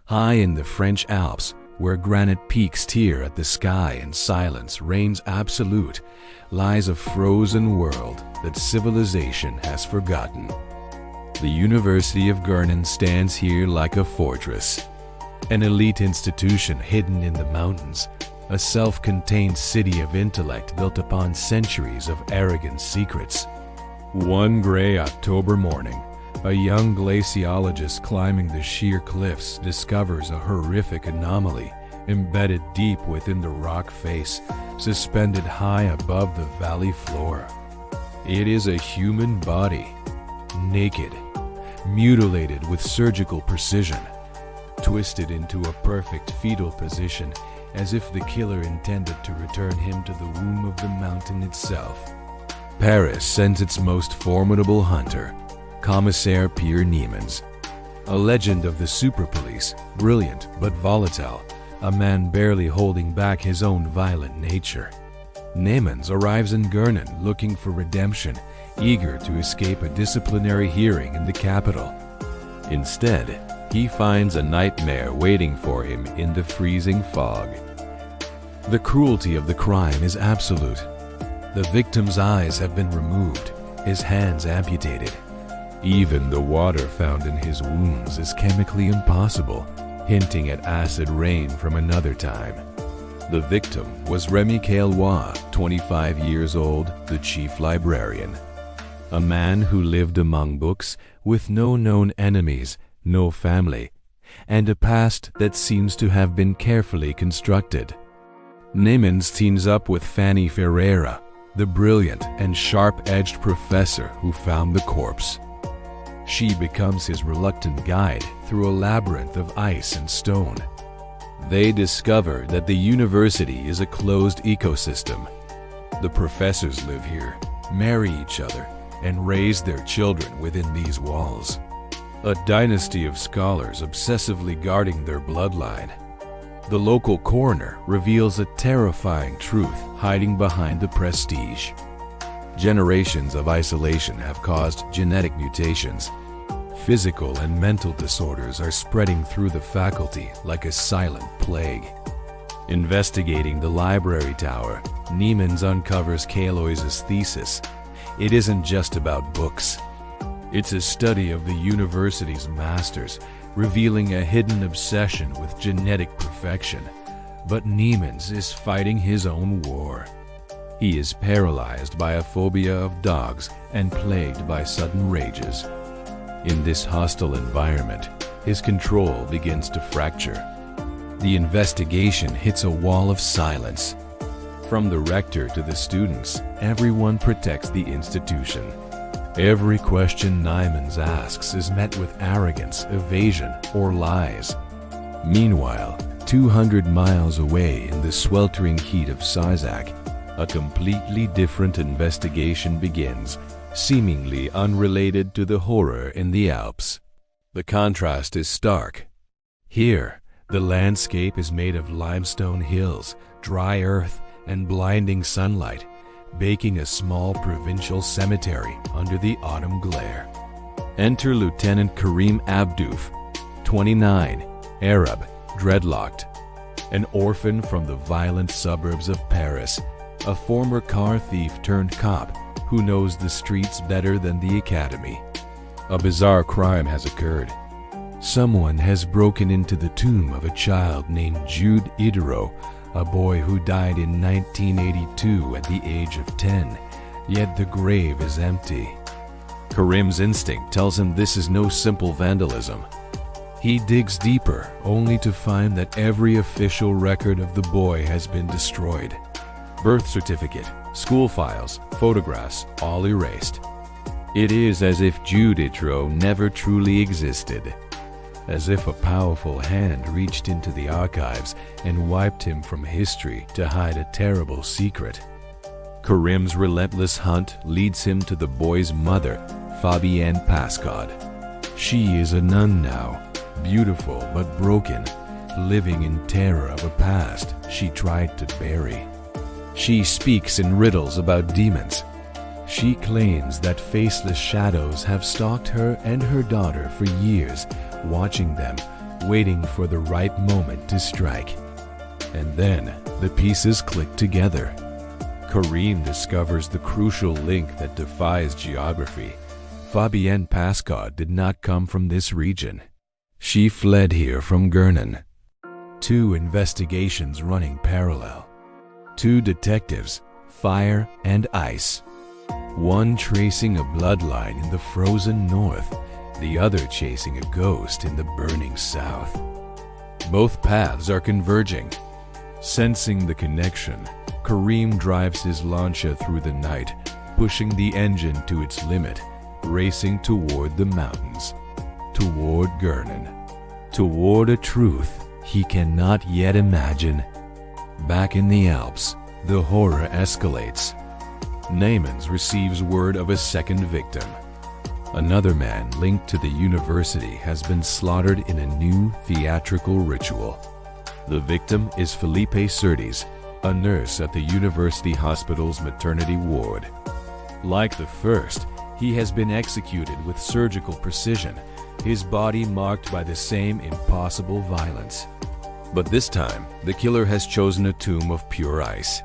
High in the French Alps, where granite peaks tear at the sky and silence reigns absolute, lies a frozen world that civilization has forgotten. The University of Guernon stands here like a fortress, an elite institution hidden in the mountains, a self-contained city of intellect built upon centuries of arrogant secrets. One gray October morning, a young glaciologist climbing the sheer cliffs discovers a horrific anomaly embedded deep within the rock face, suspended high above the valley floor. It is a human body, naked, mutilated with surgical precision, twisted into a perfect fetal position as if the killer intended to return him to the womb of the mountain itself. Paris sends its most formidable hunter, Commissaire Pierre Niémans, a legend of the super police, brilliant but volatile, a man barely holding back his own violent nature. Niémans arrives in Guernon looking for redemption, eager to escape a disciplinary hearing in the capital. Instead, he finds a nightmare waiting for him in the freezing fog. The cruelty of the crime is absolute. The victim's eyes have been removed, his hands amputated. Even the water found in his wounds is chemically impossible, hinting at acid rain from another time. The victim was Remy Caillois, 25 years old, the chief librarian. A man who lived among books, with no known enemies, no family, and a past that seems to have been carefully constructed. Niémans teams up with Fanny Ferreira, the brilliant and sharp-edged professor who found the corpse. She becomes his reluctant guide through a labyrinth of ice and stone. They discover that the university is a closed ecosystem. The professors live here, marry each other, and raise their children within these walls. A dynasty of scholars obsessively guarding their bloodline. The local coroner reveals a terrifying truth hiding behind the prestige. Generations of isolation have caused genetic mutations. Physical and mental disorders are spreading through the faculty like a silent plague. Investigating the library tower, Niémans uncovers Caillois' thesis. It isn't just about books. It's a study of the university's masters, revealing a hidden obsession with genetic perfection. But Niémans is fighting his own war. He is paralyzed by a phobia of dogs and plagued by sudden rages. In this hostile environment, his control begins to fracture. The investigation hits a wall of silence. From the rector to the students, everyone protects the institution. Every question Niémans asks is met with arrogance, evasion, or lies. Meanwhile, 200 miles away in the sweltering heat of Sizac, a completely different investigation begins, seemingly unrelated to the horror in the Alps. The contrast is stark. Here, the landscape is made of limestone hills, dry earth, and blinding sunlight, baking a small provincial cemetery under the autumn glare. Enter Lieutenant Karim Abdouf, 29, Arab, dreadlocked, an orphan from the violent suburbs of Paris, a former car thief turned cop who knows the streets better than the academy. A bizarre crime has occurred. Someone has broken into the tomb of a child named Jude Diderot, a boy who died in 1982 at the age of 10, yet the grave is empty. Karim's instinct tells him this is no simple vandalism. He digs deeper, only to find that every official record of the boy has been destroyed. Birth certificate, school files, photographs, all erased. It is as if Jude Diderot never truly existed. As if a powerful hand reached into the archives and wiped him from history to hide a terrible secret. Karim's relentless hunt leads him to the boy's mother, Fabienne Pascod. She is a nun now, beautiful but broken, living in terror of a past she tried to bury. She speaks in riddles about demons. She claims that faceless shadows have stalked her and her daughter for years, watching them, waiting for the right moment to strike. And then the pieces click together. Karim discovers the crucial link that defies geography. Fabienne Pascot did not come from this region. She fled here from Guernon. Two investigations running parallel. Two detectives, fire and ice. One tracing a bloodline in the frozen north, the other chasing a ghost in the burning south. Both paths are converging. Sensing the connection, Karim drives his Lancia through the night, pushing the engine to its limit, racing toward the mountains, toward Guernon, toward a truth he cannot yet imagine. Back in the Alps, the horror escalates. Niémans receives word of a second victim. Another man linked to the university has been slaughtered in a new theatrical ritual. The victim is Felipe Certes, a nurse at the university hospital's maternity ward. Like the first, he has been executed with surgical precision, his body marked by the same impossible violence. But this time, the killer has chosen a tomb of pure ice.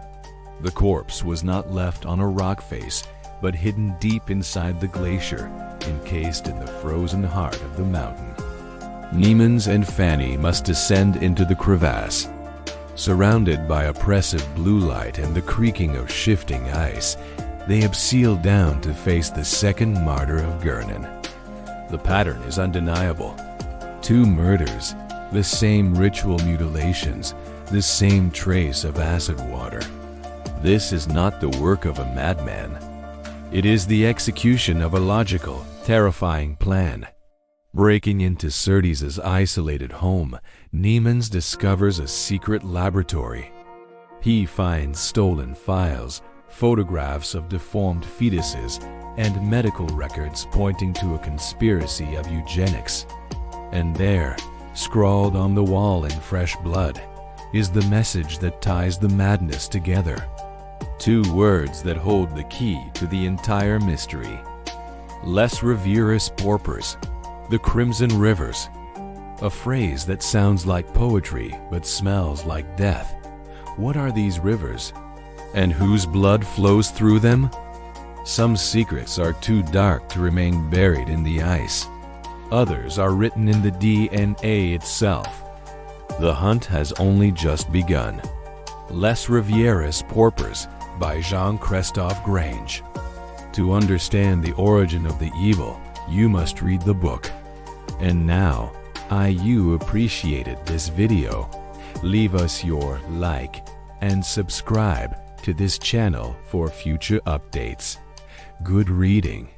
The corpse was not left on a rock face, but hidden deep inside the glacier, encased in the frozen heart of the mountain. Niémans and Fanny must descend into the crevasse. Surrounded by oppressive blue light and the creaking of shifting ice, they have sealed down to face the second martyr of Guernon. The pattern is undeniable. Two murders, the same ritual mutilations, the same trace of acid water. This is not the work of a madman. It is the execution of a logical, terrifying plan. Breaking into Certes' isolated home, Niémans discovers a secret laboratory. He finds stolen files, photographs of deformed fetuses, and medical records pointing to a conspiracy of eugenics. And there, scrawled on the wall in fresh blood, is the message that ties the madness together. Two words that hold the key to the entire mystery. Les Rivières Pourpres, the Crimson Rivers. A phrase that sounds like poetry but smells like death. What are these rivers? And whose blood flows through them? Some secrets are too dark to remain buried in the ice. Others are written in the DNA itself. The hunt has only just begun. Les Rivières Pourpres by Jean-Christophe Grangé. To understand the origin of the evil, you must read the book. And now, you appreciated this video. Leave us your like and subscribe to this channel for future updates. Good reading.